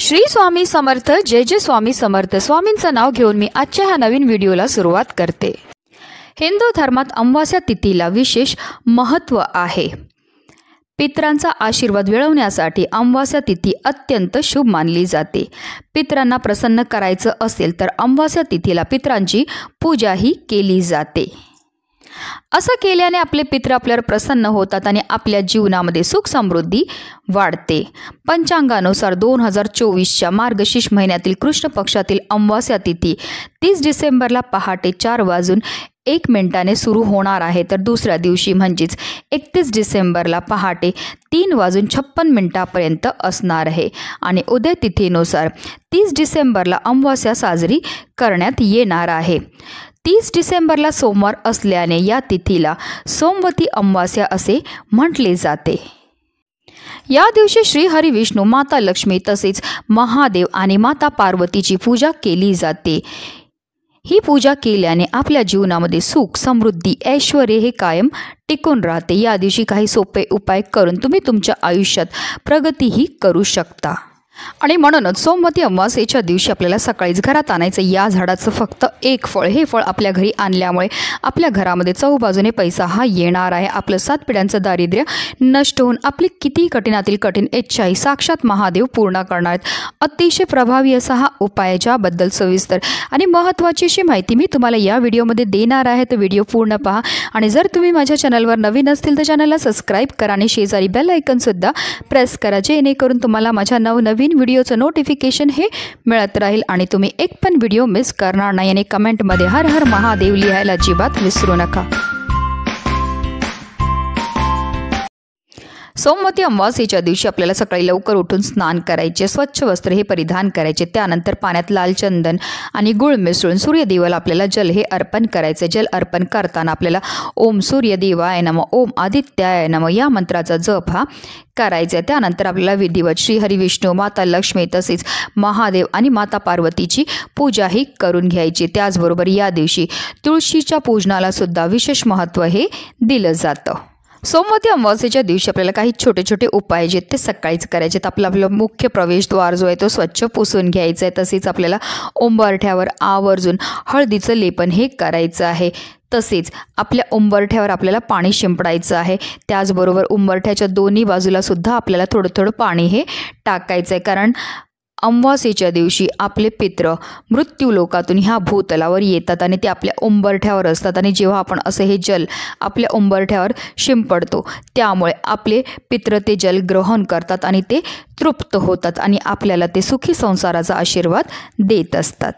श्री स्वामी समर्थ। जय जय स्वामी समर्थ। स्वामींचं नाव घेऊन मी आजच्या ह्या नवीन व्हिडिओला सुरुवात करते। हिंदू धर्मात अमावास्या तिथीला विशेष महत्त्व आहे। पितरांचा आशीर्वाद मिळवण्यासाठी अमावास्या तिथी अत्यंत शुभ मानली जाते। पितरांना प्रसन्न करायचं असेल तर अमावास्या तिथीला पितरांची पूजाही केली जाते। असं केल्याने आपले पितर आपल्यावर प्रसन्न होतात आणि आपल्या जीवनामध्ये सुख समृद्धी वाढते। पंचांगानुसार 2024च्या मार्गशीर्ष महिन्यातील कृष्ण पक्षातील अमावास्या तिथी 30 डिसेंबरला पहाटे 4:01 सुरू होणार आहे, तर दुसऱ्या दिवशी म्हणजेच 31 डिसेंबरला पहाटे 3:56 असणार आहे। आणि उद्या तिथीनुसार 30 डिसेंबरला अमावास्या साजरी करण्यात येणार आहे। 30 डिसेंबरला सोमवार असल्याने या तिथीला सोमवती अमावास्या असे म्हटले जाते। या दिवशी श्री हरी विष्णू, माता लक्ष्मी तसेच महादेव आणि माता पार्वतीची पूजा केली जाते। ही पूजा केल्याने आपल्या जीवनामध्ये सुख समृद्धी ऐश्वर्य हे कायम टिकून राहते। या दिवशी काही सोपे उपाय करून तुम्ही तुमच्या आयुष्यात प्रगतीही करू शकता। आणि म्हणूनच सोमवती अमावास्येच्या दिवशी आपल्याला सकाळीच घरात आणायचं या झाडाचं फक्त एक फळ। हे फळ आपल्या घरी आणल्यामुळे आपल्या घरामध्ये चौबाजूने पैसा हा येणार आहे। आपलं 7 पिढ्यांचं दारिद्र्य नष्ट होऊन आपली किती कठीणातील कठीण इच्छाही साक्षात महादेव पूर्ण करणार आहेत। अतिशय प्रभावी असा हा उपाय, ज्याबद्दल सविस्तर आणि महत्त्वाची अशी माहिती मी तुम्हाला या व्हिडिओमध्ये देणार आहे, तर व्हिडिओ पूर्ण पहा। आणि जर तुम्ही माझ्या चॅनलवर नवीन असतील तर चॅनलला सबस्क्राईब करा आणि शेजारी बेल आयकॉनसुद्धा प्रेस करा, जेणेकरून तुम्हाला माझ्या नवनवीन व्हिडिओचं नोटिफिकेशन हे मिळत राहील आणि तुम्ही एक पण व्हिडिओ मिस करणार नाही। आणि कमेंटमध्ये हर हर महादेव लिहायला अजिबात विसरू नका। सोमवती अमावास्येच्या दिवशी आपल्याला सकाळी लवकर उठून स्नान करायचे, स्वच्छ वस्त्र हे परिधान करायचे। त्यानंतर पाण्यात लाल चंदन आणि गुळ मिसळून सूर्यदेवाला आपल्याला जल हे अर्पण करायचे। जल अर्पण करताना आपल्याला ओम सूर्यदेवाय नमः, ओम आदित्याय नमः या मंत्राचा जप हा करायचा। त्यानंतर आपल्याला विधिवत श्री हरी विष्णू, माता लक्ष्मी तसेच महादेव आणि माता पार्वतीची पूजाही करून घ्यायची। त्याचबरोबर या दिवशी तुळशीच्या पूजनाला सुद्धा विशेष महत्त्व हे दिलं जातं। सोमवती अमावास्येच्या दिवशी आपल्याला काही छोटे छोटे उपाय जे ते सकाळीच करायचे आहेत। आपलं मुख्य प्रवेशद्वार जो आहे तो स्वच्छ पुसून घ्यायचा आहे। तसेच आपल्याला उंबरठ्यावर आवर्जून हळदीचं लेपन हे करायचं आहे। तसेच आपल्या उंबरठ्यावर आपल्याला पाणी शिंपडायचं आहे। त्याचबरोबर उंबरठ्याच्या दोन्ही बाजूला सुद्धा आपल्याला थोडं थोडं पाणी हे टाकायचं आहे, कारण अमावास्येच्या दिवशी आपले पित्र मृत्यू लोकातून ह्या भूतलावर येतात आणि ते आपल्या उंबरठ्यावर असतात। आणि जेव्हा आपण असं हे जल आपल्या उंबरठ्यावर शिंपडतो त्यामुळे आपले पित्र ते जल ग्रहण करतात आणि ते तृप्त होतात आणि आपल्याला ते सुखी संसाराचा आशीर्वाद देत असतात।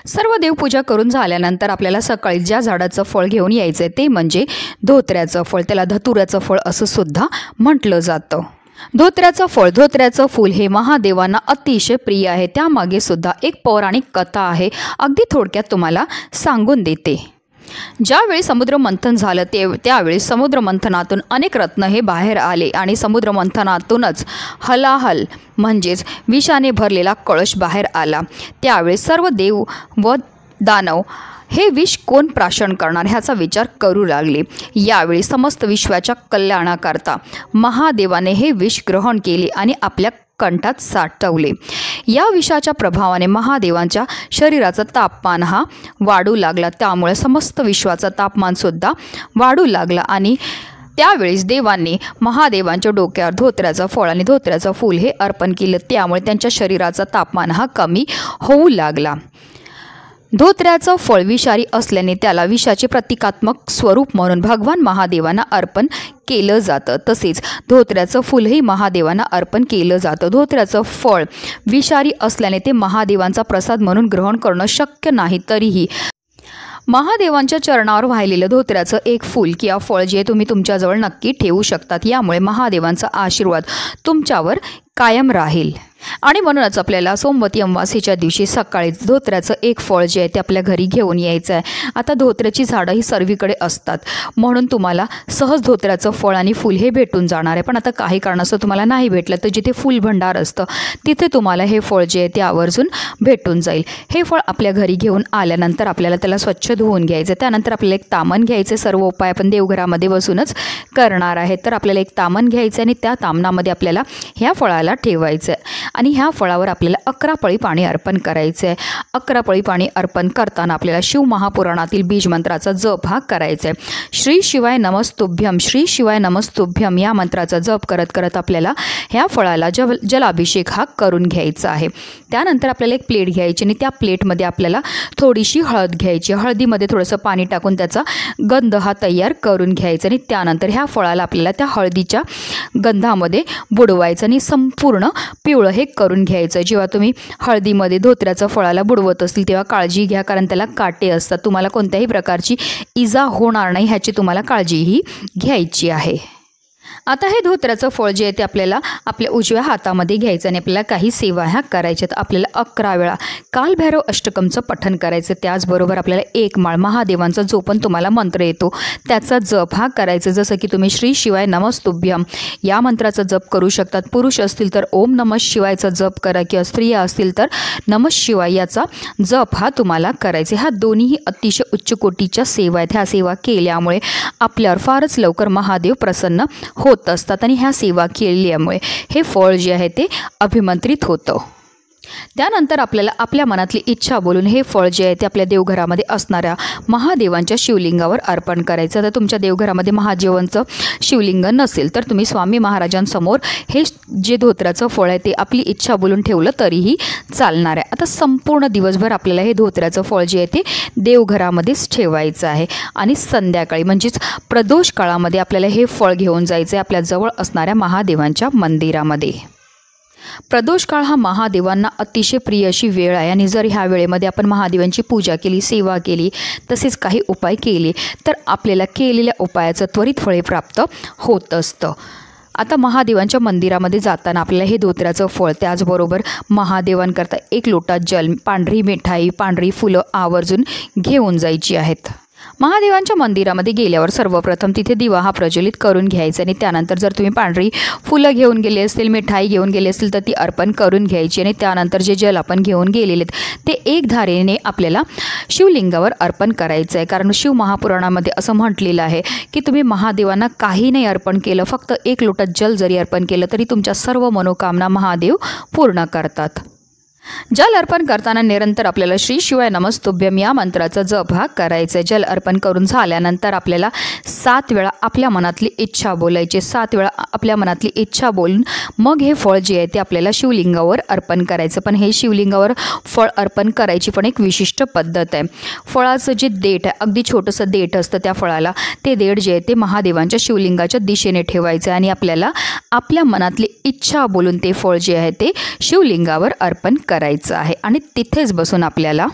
सर्व देवपूजा करून झाल्यानंतर आपल्याला सकाळी ज्या झाडाचं फळ घेऊन यायचं आहे ते म्हणजे धोत्र्याचं फळ। त्याला धतुऱ्याचं फळ असं सुद्धा म्हटलं जातं। धोत्र्याचं फळ, धोत्र्याचं फूल हे महादेवांना अतिशय प्रिय आहे। त्यामागे सुद्धा एक पौराणिक कथा आहे, अगदी थोडक्यात तुम्हाला सांगून देते। ज्यावेळी समुद्र मंथन झालं त्यावेळी समुद्र मंथनातून अनेक रत्न हे बाहेर आले आणि समुद्र मंथनातूनच हलाहल म्हणजेच विषाने भरलेला कळश बाहेर आला। त्यावेळी सर्व देव व दानव हे विष कोण प्राशन करणार ह्याचा विचार करू लागले। यावेळी समस्त विश्वाच्या कल्याणाकरता महादेवाने हे विष ग्रहण केले आणि आपल्या कंठात साठवले। या विषाच्या प्रभावाने महादेवांच्या शरीराचा तापमान हा वाढू लागला, त्यामुळे समस्त विश्वाचा तापमानसुद्धा वाढू लागला। आणि त्यावेळेस देवांनी महादेवांच्या डोक्यावर धोत्र्याचं फळ आणि धोत्र्याचं फूल हे अर्पण केलं, त्यामुळे त्यांच्या शरीराचा तापमान हा कमी होऊ लागला। धोत्र्याचं फळ विषारी असल्याने त्याला विषाचे प्रतिकात्मक स्वरूप म्हणून भगवान महादेवांना अर्पण केलं जातं। तसेच धोत्र्याचं फूलही महादेवांना अर्पण केलं जातं। धोत्र्याचं फळ विषारी असल्याने ते महादेवांचा प्रसाद म्हणून ग्रहण करणं शक्य नाही, तरीही महादेवांच्या चरणावर वाहिलेलं धोत्र्याचं एक फूल किंवा फळ जे तुम्ही तुमच्याजवळ नक्की ठेवू शकतात। यामुळे महादेवांचा आशीर्वाद तुमच्यावर कायम राहील। आणि म्हणूनच आपल्याला सोमवती अमावास्येच्या दिवशी सकाळी धोत्र्याचं एक फळ जे आहे ते आपल्या घरी घेऊन यायचं आहे। आता धोत्र्याची झाडं ही सर्वीकडे असतात, म्हणून तुम्हाला सहज धोत्र्याचं फळ आणि फूल हे भेटून जाणार आहे। पण आता काही कारणास्तव तुम्हाला नाही भेटलं तर जिथे फूल भंडार असतं तिथे तुम्हाला हे फळ जे आहे ते आवर्जून भेटून जाईल। हे फळ आपल्या घरी घेऊन आल्यानंतर आपल्याला त्याला स्वच्छ धुवून घ्यायचं। त्यानंतर आपल्याला एक तामण घ्यायचे। सर्व उपाय आपण देवघरामध्ये बसूनच करणार आहे, तर आपल्याला एक तामण घ्यायचं आणि त्या तामणामध्ये आपल्याला ह्या फळाला ठेवायचं आहे। आणि ह्या फळावर आपल्याला 11 पळी पाणी अर्पण करायचं आहे। 11 पळी पाणी अर्पण करताना आपल्याला शिव महापुराणातील बीज मंत्राचा जप हा करायचा आहे। श्री शिवाय नमस्तुभ्यम, श्री शिवाय नमस्तुभ्यम या मंत्राचा जप करत करत आपल्याला ह्या फळाला जलाभिषेक हा करून घ्यायचा आहे। त्यानंतर आपल्याला एक प्लेट घ्यायची आणि त्या प्लेटमध्ये आपल्याला थोडीशी हळद घ्यायची। हळदीमध्ये थोडंसं पाणी टाकून त्याचा गंध हा तयार करून घ्यायचा आणि त्यानंतर ह्या फळाला आपल्याला त्या हळदीच्या गंधामध्ये बुडवायचं आणि संपूर्ण पिवळं हे करून घ्यायचं। जेव्हा तुम्ही हळदीमध्ये धोत्र्याचं फळाला बुडवत असतील तेव्हा काळजी घ्या, कारण त्याला काटे असतात। तुम्हाला कोणत्याही प्रकारची इजा होणार नाही ह्याची तुम्हाला काळजीही घ्यायची आहे। आता हे धोत्र्याचं फळ जे आहे ते आपल्याला आपल्या उजव्या हातामध्ये घ्यायचं आणि आपल्याला काही सेवा ह्या करायच्यात। आपल्याला 11 वेळा कालभैरव अष्टकमचं पठण करायचं। त्याचबरोबर आपल्याला 1 माळ महादेवांचा जो पण तुम्हाला मंत्र येतो त्याचा जप हा करायचा। जसं की तुम्ही श्री शिवाय नमस्तुभ्यम या मंत्राचा जप करू शकतात। पुरुष असतील तर ओम नमः शिवायचा जप करा किंवा स्त्रिया असतील तर नमः शिवाय याचा जप हा तुम्हाला करायचा। ह्या दोन्हीही अतिशय उच्च कोटीच्या सेवा आहेत। ह्या सेवा केल्यामुळे आपल्यावर फारच लवकर महादेव प्रसन्न होत असतात आणि ह्या सेवा केल्यामुळे हे फळ जे आहे ते अभिमंत्रित होतं। त्यानंतर आपल्याला आपल्या मनातली इच्छा बोलून हे फळ जे आहे ते आपल्या देवघरामध्ये असणाऱ्या महादेवांच्या शिवलिंगावर अर्पण करायचं। तर तुमच्या देवघरामध्ये महादेवांचं शिवलिंग नसेल तर तुम्ही स्वामी महाराजांसमोर हे जे धोत्र्याचं फळ आहे ते आपली इच्छा बोलून ठेवलं तरीही चालणार आहे। आता संपूर्ण दिवसभर आपल्याला हे धोत्र्याचं फळ जे आहे ते देवघरामध्येच ठेवायचं आहे आणि संध्याकाळी म्हणजेच प्रदोष काळामध्ये आपल्याला हे फळ घेऊन जायचं आहे आपल्या जवळ असणाऱ्या महादेवांच्या मंदिरामध्ये। प्रदोष काळ हा महादेवांना अतिशय प्रिय अशी वेळ आहे आणि जर ह्या वेळेमध्ये आपण महादेवांची पूजा केली, सेवा केली, तसेच काही उपाय केले तर आपल्याला केलेल्या उपायाचं त्वरित फळे प्राप्त होत असतं। आता महादेवांच्या मंदिरामध्ये जाताना आपल्याला हे धोत्र्याचं फळ त्याचबरोबर महादेवांकरता 1 लोटा जल, पांढरी मिठाई, पांढरी फुलं आवर्जून घेऊन जायची आहेत। महादेवांच्या मंदिरामध्ये गेल्यावर सर्वप्रथम तिथे दिवा हा प्रज्वलित करून घ्यायचा आणि त्यानंतर जर तुम्ही पांढरी फुलं घेऊन गेले असतील, मिठाई घेऊन गेले असतील तर ती अर्पण करून घ्यायची आणि त्यानंतर जे जल आपण घेऊन गेलेले ते 1 धारेने आपल्याला शिवलिंगावर अर्पण करायचं आहे। कारण शिव महापुराणामध्ये असं म्हटलेलं आहे की तुम्ही महादेवांना काही नाही अर्पण केलं, फक्त 1 लोटा जल जरी अर्पण केलं तरी तुमच्या सर्व मनोकामना महादेव पूर्ण करतात। जल अर्पण करताना निरंतर आपल्याला श्री शिवाय नमस्तुभ्यम या मंत्राचा जप हा करायचा आहे। जल अर्पण करून झाल्यानंतर आपल्याला 7 वेळा आपल्या मनातली इच्छा बोलायची। 7 वेळा आपल्या मनातली इच्छा बोलून मग हे फळ जे आहे ते आपल्याला शिवलिंगावर अर्पण करायचं। पण हे शिवलिंगावर फळ अर्पण करायची पण एक विशिष्ट पद्धत आहे। फळाचं जे देठ आहे, अगदी छोटंसं देठ असतं त्या फळाला, ते देठ जे आहे ते महादेवांच्या शिवलिंगाच्या दिशेने ठेवायचं आणि आपल्याला आपल्या मनातली इच्छा बोलून ते फळ जे आहे ते शिवलिंगावर अर्पण करायचं आहे आणि तिथेच बसून आपल्याला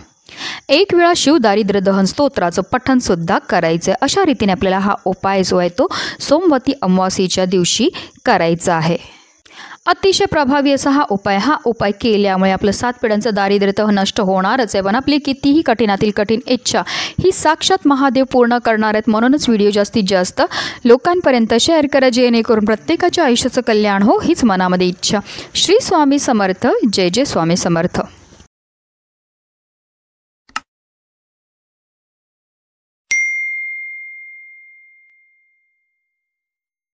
1 वेळा शिव दारिद्र्य दहन स्तोत्राचं पठण सुद्धा करायचं आहे। अशा रीतीने आपल्याला हा उपाय जो आहे तो सोमवती अमावास्येच्या दिवशी करायचा आहे। अतिशय प्रभावी असा हा उपाय केल्यामुळे आपलं 7 पिढ्यांचं दारिद्र्य तर नष्ट होणारच आहे, पण आपली कितीही कठीणातील कठीण इच्छा ही साक्षात महादेव पूर्ण करणार आहेत। म्हणूनच व्हिडिओ जास्तीत जास्त लोकांपर्यंत शेअर करा जेणेकरून प्रत्येकाच्या आयुष्याचं कल्याण हो हीच मनामध्ये इच्छा। श्री स्वामी समर्थ। जय जय स्वामी समर्थ।